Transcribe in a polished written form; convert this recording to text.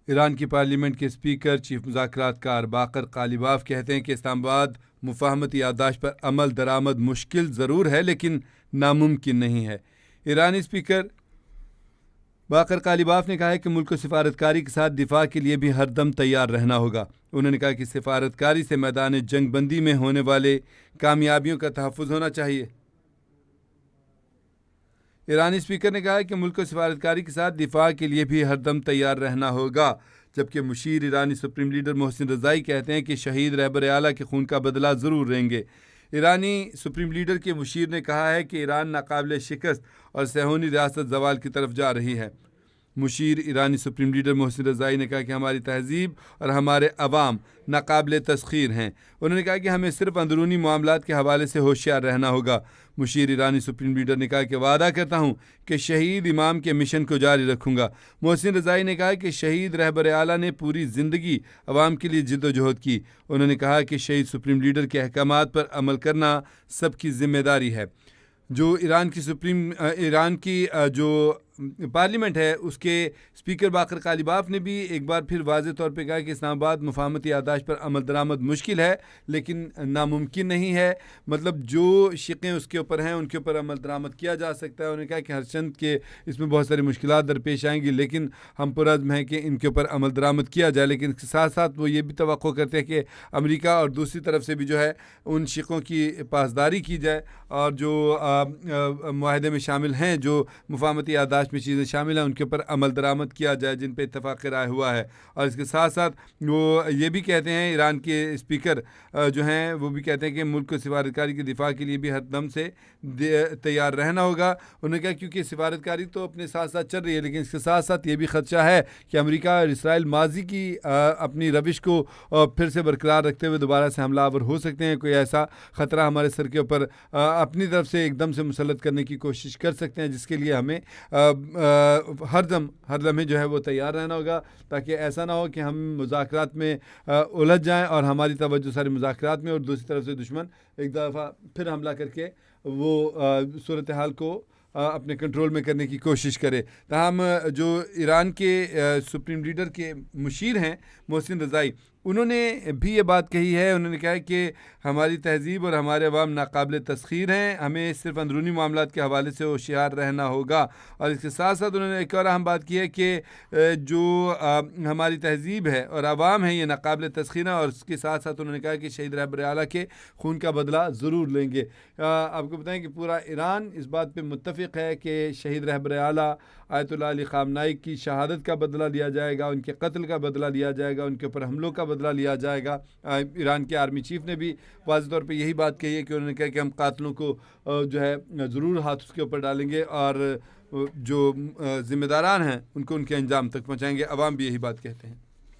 ایران کی پارلیمنٹ کے speaker chief مذاکرات کار باقر قالیباف کہتے ہیں کہ اسلام آباد مفاہمتی یادداشت پر عمل درآمد مشکل ضرور ہے لیکن ناممکن نہیں ہے۔ ایرانی اسپیکر باقر قالیباف نے کہا ہے کہ ملک کو سفارتکاری کے ساتھ دفاع کے لیے بھی ہر دم تیار رہنا ہوگا۔ انہوں نے کہا کہ سفارتکاری سے میدان جنگ بندی میں ہونے والے کامیابیوں کا تحفظ ہونا چاہیے۔ ایرانی اسپیکر نے کہا ہے کہ ملک کو سفارتکاری کے ساتھ دفاع کے لیے بھی ہر دم تیار رہنا ہوگا، جبکہ مشیر ایرانی سپریم لیڈر محسن رضائی کہتے ہیں کہ شہید رہبر اعلیٰ کے خون کا بدلہ ضرور لیں گے۔ ایرانی سپریم لیڈر کے مشیر نے کہا ہے کہ ایران ناقابل شکست اور صہیونی ریاست زوال کی طرف جا رہی ہے۔ مشیر ایرانی سپریم لیڈر محسن رضائی نے کہا کہ ہماری تہذیب اور ہمارے عوام ناقابل تسخیر ہیں۔ انہوں نے کہا کہ ہمیں صرف اندرونی معاملات کے حوالے سے ہوشیار رہنا ہوگا۔ مشیر ایرانی سپریم لیڈر نے کہا کہ وعدہ کرتا ہوں کہ شہید امام کے مشن کو جاری رکھوں گا۔ محسن رضائی نے کہا کہ شہید رہبر اعلیٰ نے پوری زندگی عوام کے لیے جد و جہد کی۔ انہوں نے کہا کہ شہید سپریم لیڈر کے احکامات پر عمل کرنا سب کی ذمہ داری ہے۔ جو ایران کی جو پارلیمنٹ ہے اس کے اسپیکر باقر قالیباف نے بھی ایک بار پھر واضح طور پہ کہا کہ اسلام آباد مفاہمتی یادداشت پر عمل درآمد مشکل ہے لیکن ناممکن نہیں ہے، مطلب جو شقیں اس کے اوپر ہیں ان کے اوپر عمل درآمد کیا جا سکتا ہے۔ انہوں نے کہا کہ ہر چند کے اس میں بہت ساری مشکلات درپیش آئیں گی لیکن ہم پرعزم ہیں کہ ان کے اوپر عمل درآمد کیا جائے، لیکن اس کے ساتھ ساتھ وہ یہ بھی توقع کرتے ہیں کہ امریکہ اور دوسری طرف سے بھی جو ہے ان شقوں کی پاسداری کی جائے اور جو معاہدے میں شامل ہیں، جو مفاہمتی یادداشت میں چیزیں شامل ہیں ان کے اوپر عمل درآمد کیا جائے جن پہ اتفاق رائے ہوا ہے۔ اور اس کے ساتھ ساتھ وہ یہ بھی کہتے ہیں، ایران کے اسپیکر جو ہیں وہ بھی کہتے ہیں کہ ملک کو سفارتکاری کے دفاع کے لیے بھی ہر دم سے تیار رہنا ہوگا۔ انہوں نے کہا کیونکہ سفارتکاری تو اپنے ساتھ ساتھ چل رہی ہے لیکن اس کے ساتھ ساتھ یہ بھی خدشہ ہے کہ امریکہ اور اسرائیل ماضی کی اپنی روش کو پھر سے برقرار رکھتے ہوئے دوبارہ سے حملہ آور ہو سکتے ہیں۔ کوئی ایسا خطرہ ہمارے سر کے اوپر اپنی طرف سے ایک دم سے مسلط کرنے کی کوشش کر سکتے ہیں، جس کے لیے ہمیں ہر لمحے جو ہے وہ تیار رہنا ہوگا تاکہ ایسا نہ ہو کہ ہم مذاکرات میں الجھ جائیں اور ہماری توجہ سارے مذاکرات میں اور دوسری طرف سے دشمن ایک دفعہ پھر حملہ کر کے وہ صورتحال کو اپنے کنٹرول میں کرنے کی کوشش کرے۔ تاہم جو ایران کے سپریم لیڈر کے مشیر ہیں محسن رضائی، انہوں نے بھی یہ بات کہی ہے۔ انہوں نے کہا کہ ہماری تہذیب اور ہمارے عوام ناقابل تسخیر ہیں، ہمیں صرف اندرونی معاملات کے حوالے سے ہوشیار رہنا ہوگا۔ اور اس کے ساتھ ساتھ انہوں نے ایک اور اہم بات کی ہے کہ جو ہماری تہذیب ہے اور عوام ہے یہ ناقابل تسخیر ہے، اور اس کے ساتھ ساتھ انہوں نے کہا کہ شہید رہبر اعلیٰ کے خون کا بدلہ ضرور لیں گے۔ آپ کو بتائیں کہ پورا ایران اس بات پہ متفق ہے کہ شہید رہبر اعلیٰ آیت اللہ علی خامنائی کی شہادت کا بدلہ لیا جائے گا، ان کے قتل کا بدلہ لیا جائے گا، ان کے اوپر حملوں کا بدلہ لیا جائے گا۔ ایران کے آرمی چیف نے بھی واضح طور پہ یہی بات کہی ہے کہ انہوں نے کہا کہ ہم قاتلوں کو جو ہے ضرور ہاتھ اس کے اوپر ڈالیں گے اور جو ذمہ داران ہیں ان کو ان کے انجام تک پہنچائیں گے۔ عوام بھی یہی بات کہتے ہیں۔